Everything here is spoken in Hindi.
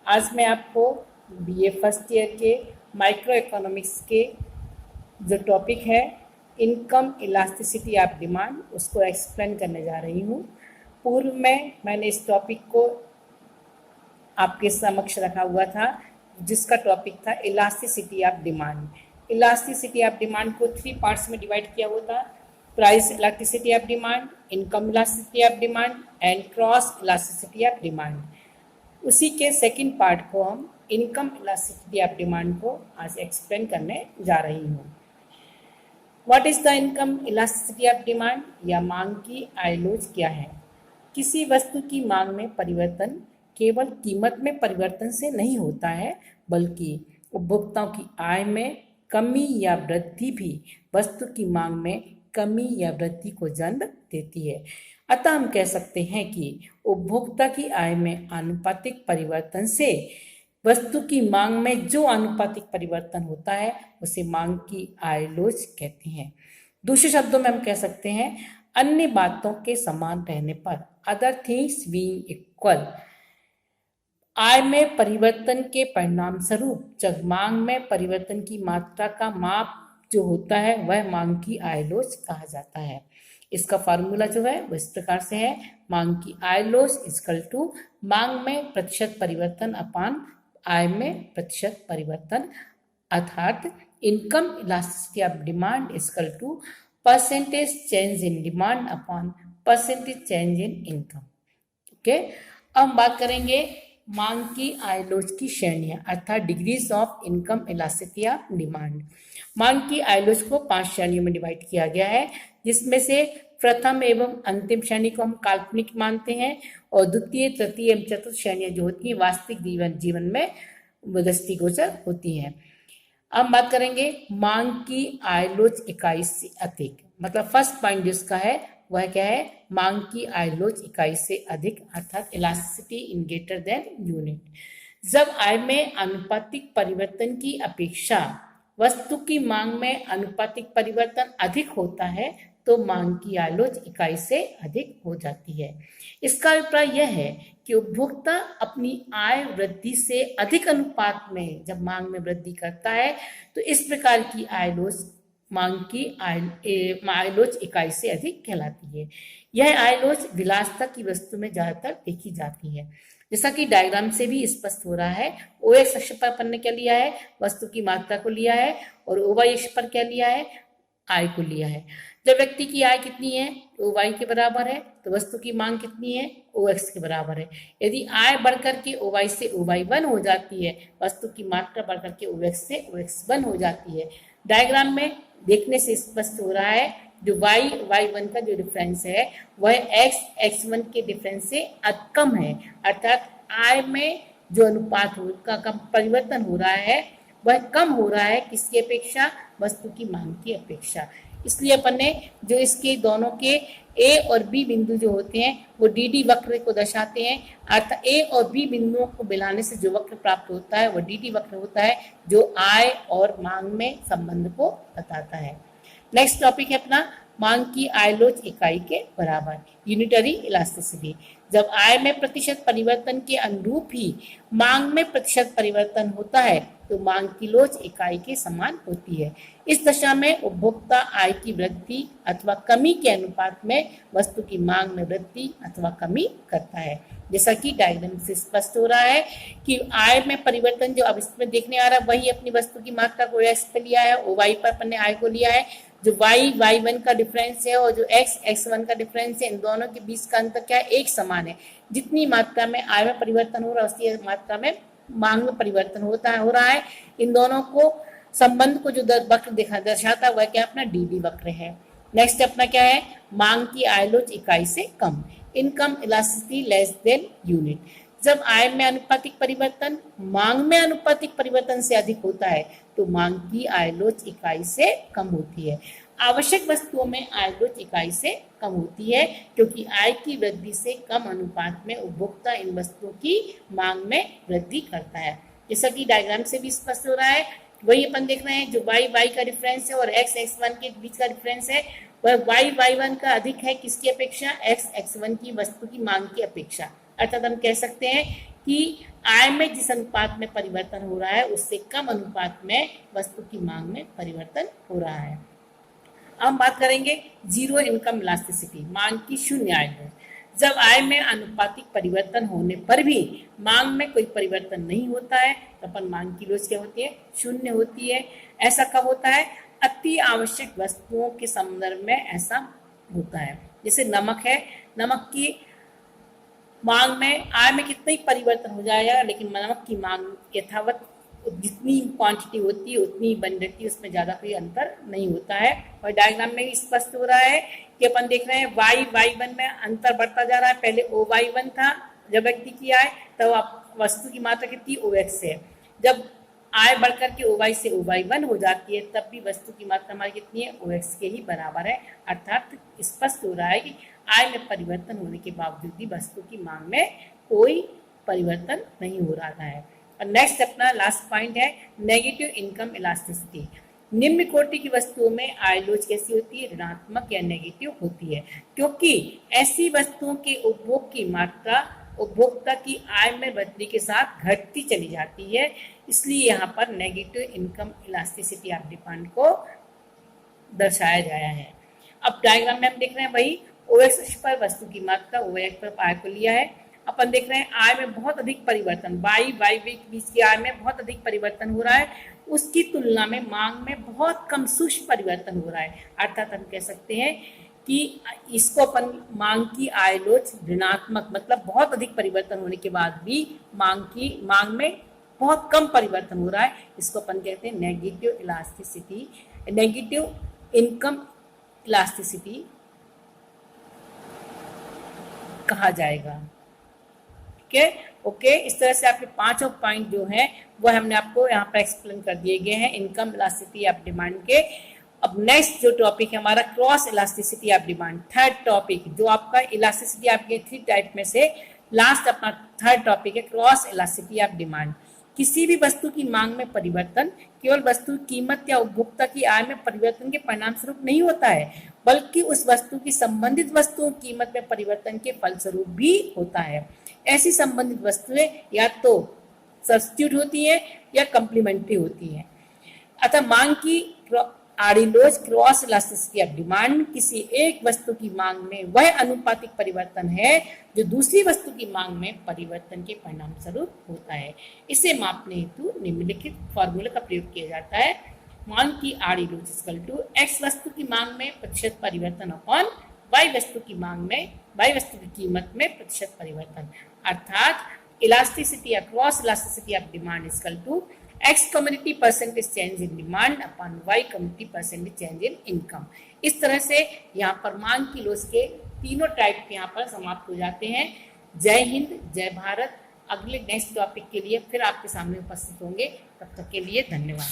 आज मैं आपको बीए फर्स्ट ईयर के माइक्रो इकोनॉमिक्स के जो टॉपिक है इनकम इलास्टिसिटी ऑफ डिमांड उसको एक्सप्लेन करने जा रही हूँ। पूर्व में मैंने इस टॉपिक को आपके समक्ष रखा हुआ था जिसका टॉपिक था elasticity of demand. Elasticity of demand को 3 पार्ट्स में डिवाइड किया हुआ था: price elasticity of demand, income elasticity of demand and cross elasticity of demand. उसी के सेकंड पार्ट को हम इनकम इलास्टिसिटी ऑफ डिमांड को आज एक्सप्लेन करने जा रही हूँ। What is the income elasticity of demand या मांग की आयलोज क्या है? किसी वस्तु की मांग में परिवर्तन केवल कीमत में परिवर्तन से नहीं होता है, बल्कि उपभोक्ताओं की आय में कमी या वृद्धि भी वस्तु की मांग में कमी या वृद्धि को जन्म देती है। अतः हम कह सकते हैं कि उपभोक्ता की आय में आनुपातिक परिवर्तन से वस्तु की मांग में जो आनुपातिक परिवर्तन होता है उसे मांग की आयलोज कहते हैं। दूसरे शब्दों में हम कह सकते हैं अन्य बातों के समान रहने पर, अदर थिंग्स बीइंग इक्वल, आय में परिवर्तन के परिणाम स्वरूप जब मांग में परिवर्तन की मात्रा का माप जो होता है वह मांग की आयलोज कहा जाता है। इसका फार्मूला जो है वो इस प्रकार से है: मांग की आयलोज इक्वल टू मांग में प्रतिशत परिवर्तन अपान आय में प्रतिशत परिवर्तन, अर्थात income elasticity of demand equal to percentage change in demand upon percentage change in income. Okay, अब हम बात करेंगे मांग की आयलोज की श्रेणियां अर्थात degrees of income elasticity of demand. मांग की आयलोज को 5 श्रेणियों में डिवाइड किया गया है, जिसमें से प्रथम एवं अंतिम श्रेणी को हम काल्पनिक मानते हैं और द्वितीय, तृतीय एवं चतुर्थ श्रेणियां जो होती हैं वास्तविक जीवन में दृष्टिगोचर होती हैं। अब बात करेंगे मांग की आयलोज इकाई से अधिक, मतलब फर्स्ट पॉइंट जिसका है वह क्या है? मांग की आयलोज इकाई से अधिक अर्थात elasticity in greater than unit. जब आय में आनुपातिक परिवर्तन की अपेक्षा वस्तु की मांग में आनुपातिक परिवर्तन अधिक होता है तो मांग की आयलोज इकाई से अधिक हो जाती है। इसका अभिप्राय यह है कि उपभोक्ता अपनी आय वृद्धि से अधिक अनुपात में जब मांग में वृद्धि करता है तो इस प्रकार की आयलोज मांग की आयलोज इकाई से अधिक कहलाती है। यह आयलोज विलासिता की वस्तु में ज्यादातर देखी जाती है, जैसा कि डायग्राम से भी स्पष्ट हो रहा है। ओ एक्स अक्ष पर अपन ने क्या लिया है? वस्तु की मात्रा को लिया है, और ओ वाई अक्ष पर क्या लिया है? आय को लिया है। जब व्यक्ति की आय कितनी है? ओ वाई के बराबर है, तो वस्तु की मांग कितनी है? ओ एक्स के बराबर है। यदि आय बढ़कर के ओ वाई से ओ वाई 1 हो जाती है, वस्तु की मात्रा बढ़कर के ओ एक्स से ओ एक्स 1 हो जाती है। डायग्राम में देखने से स्पष्ट हो रहा है जो y1 का जो डिफरेंस है वह x1 के डिफरेंस से कम है, अर्थात आय में जो अनुपात का परिवर्तन हो रहा है वह कम हो रहा है किसकी अपेक्षा? वस्तु की मांग की अपेक्षा। इसलिए अपन ने जो इसके दोनों के ए और बी बिंदु जो होते हैं वो डी वक्र को दर्शाते हैं, अर्थात ए और बी बिंदुओं को मिलाने से जो वक्र प्राप्त होता है वो डी वक्र होता है जो आय और मांग में संबंध को बताता है। नेक्स्ट टॉपिक है अपना मांग की आयलोज इकाई के बराबर, यूनिटरी इलास्टिसिटी। जब आय में प्रतिशत परिवर्तन के अनुरूप ही मांग में प्रतिशत परिवर्तन होता है तो मांग की लोज इकाई के समान होती है। इस दशा में उपभोक्ता आय की वृद्धि अथवा कमी के अनुपात में वस्तु की मांग में वृद्धि अथवा कमी करता है। जैसा कि डायग्राम से स्पष्ट हो रहा है कि आय में परिवर्तन जो अब इसमें देखने आ रहा है वही अपनी वस्तु की मात्रा को एक्स पे लिया है, ओ वाई पर अपन ने आय को लिया है। जो y1 का डिफरेंस है और जो x1 का डिफरेंस है, इन दोनों के बीच का अंतर क्या है? एक समान है। जितनी मात्रा में आय में परिवर्तन हो रहा है उसी मात्रा में मांग में परिवर्तन हो रहा है। इन दोनों को संबंध को जो वक्र दर्शाता है वह क्या? अपना डी वक्र है। नेक्स्ट अपना क्या है? मांग की आयलोज इकाई से कम, income elasticity less than unit. जब आय में आनुपातिक परिवर्तन मांग में आनुपातिक परिवर्तन से अधिक होता है तो मांग की आयलोज इकाई से कम होती है। आवश्यक वस्तुओं में आयलोज इकाई से कम होती है क्योंकि आय की वृद्धि से कम अनुपात में उपभोक्ता इन वस्तुओं की मांग में वृद्धि करता है। जैसा कि डायग्राम से भी स्पष्ट हो रहा है वही अपन देख रहे हैं जो y का डिफरेंस है और x1 के बीच का डिफरेंस है वह y1 का अधिक है किसकी अपेक्षा? x1 की वस्तु की मांग की अपेक्षा। अर्थात हम कह सकते हैं कि आय में जिस अनुपात में परिवर्तन हो रहा है उससे कम अनुपात में वस्तु की मांग में परिवर्तन हो रहा है। अब हम बात करेंगे जीरो इनकम इलास्टिसिटी, मांग की शून्य आय लोच। जब आय में आनुपातिक परिवर्तन होने पर भी मांग में कोई परिवर्तन नहीं होता है तो अपन मांग की लोच क्या होती है, शून्य होती है। ऐसा कब होता है, अति आवश्यक वस्तुओं के संदर्भ में ऐसा होता है। जैसे नमक है, नमक की मांग में आय में कितना ही परिवर्तन हो जाएगा लेकिन नमक की मांग यथावत जितनी क्वांटिटी होती है उतनी ही बन रहती है, उसमें ज़्यादा कोई अंतर नहीं होता है। और डायग्राम में भी स्पष्ट हो रहा है कि अपन देख रहे हैं y1 में अंतर बढ़ता जा रहा है। पहले OY1 था जब व्यक्ति की आय, तब आप वस्तु की मात्रा कितनी OX है। जब आय बढ़कर के OY से OY1 हो जाती है तब भी वस्तु की मात्रा हमारी कितनी है, OX के ही बराबर है। अर्थात स्पष्ट हो रहा है कि आय में परिवर्तन होने के बावजूद भी वस्तु की मांग में कोई परिवर्तन नहीं हो रहा है। और नेक्स्ट अपना लास्ट पॉइंट है नेगेटिव इनकम इलास्टिसिटी। निम्न कोटि की वस्तुओं में आय लोच कैसी होती है, ऋणात्मक या नेगेटिव होती है, क्योंकि ऐसी वस्तुओं के उपभोग की मात्रा उपभोक्ता की आय में वृद्धि के साथ घटती चली जाती है। इसलिए यहाँ पर negative income elasticity of demand को दर्शाया गया है। अब डायग्राम में हम देख रहे हैं वही OX अक्ष पर वस्तु की मात्रा, OY अक्ष पर आय को लिया है। अपन देख रहे हैं आय में बहुत अधिक परिवर्तन, Y के बीच की आय में बहुत अधिक परिवर्तन हो रहा है, उसकी तुलना में मांग में बहुत कम सूक्ष्म परिवर्तन हो रहा है। अर्थात हम कह सकते हैं कि इसको अपन मांग की आय लोच ऋणात्मक, मतलब बहुत अधिक परिवर्तन होने के बाद भी मांग में बहुत कम परिवर्तन हो रहा है, इसको अपन कहते हैं negative elasticity, negative income elasticity कहा जाएगा। ठीक है, ओके। इस तरह से आपके पांचों पॉइंट जो हैं वो हमने आपको यहाँ पर एक्सप्लेन कर दिए गए हैं इनकम इलास्टिसिटी ऑफ डिमांड के। अब नेक्स्ट जो टॉपिक है हमारा cross elasticity of demand, third topic, जो आपका इलास्टिसिटी आपके 3 टाइप में से लास्ट अपना थर्ड टॉपिक है क्रॉस इलास्टिसिटी ऑफ डिमांड। किसी भी वस्तु की मांग में परिवर्तन केवल वस्तु की कीमत या उपभोक्ता की आय में परिवर्तन के परिणाम स्वरूप नहीं होता है, बल्कि उस वस्तु की संबंधित वस्तुओं की कीमत में परिवर्तन के फलस्वरूप भी होता है। ऐसी संबंधित वस्तुएं या तो सब्स्टिट्यूट होती है या कंप्लीमेंट्री होती है। अतः मांग की आड़ी लोच क्रॉस इलास्टिसिटी ऑफ डिमांड किसी एक वस्तु की मांग में वह अनुपातिक परिवर्तन है जो दूसरी वस्तु की मांग में परिवर्तन के परिणाम स्वरूप होता है। इसे मापने हेतु निम्नलिखित फॉर्मूले का प्रयोग किया जाता है। मांग की आड़ी लोच इक्वल टू x वस्तु की मांग में प्रतिशत परिवर्तन अपॉन y वस्तु की मांग में y वस्तु की कीमत में प्रतिशत परिवर्तन। अर्थात elasticity cross elasticity of demand equal to X commodity percentage change in demand upon Y commodity percentage change in income. इस तरह से यहाँ पर मांग की लोच के तीनों टाइप यहाँ पर समाप्त हो जाते हैं। जय हिंद, जय भारत। अगले नेक्स्ट टॉपिक के लिए फिर आपके सामने उपस्थित होंगे, तब तक के लिए धन्यवाद।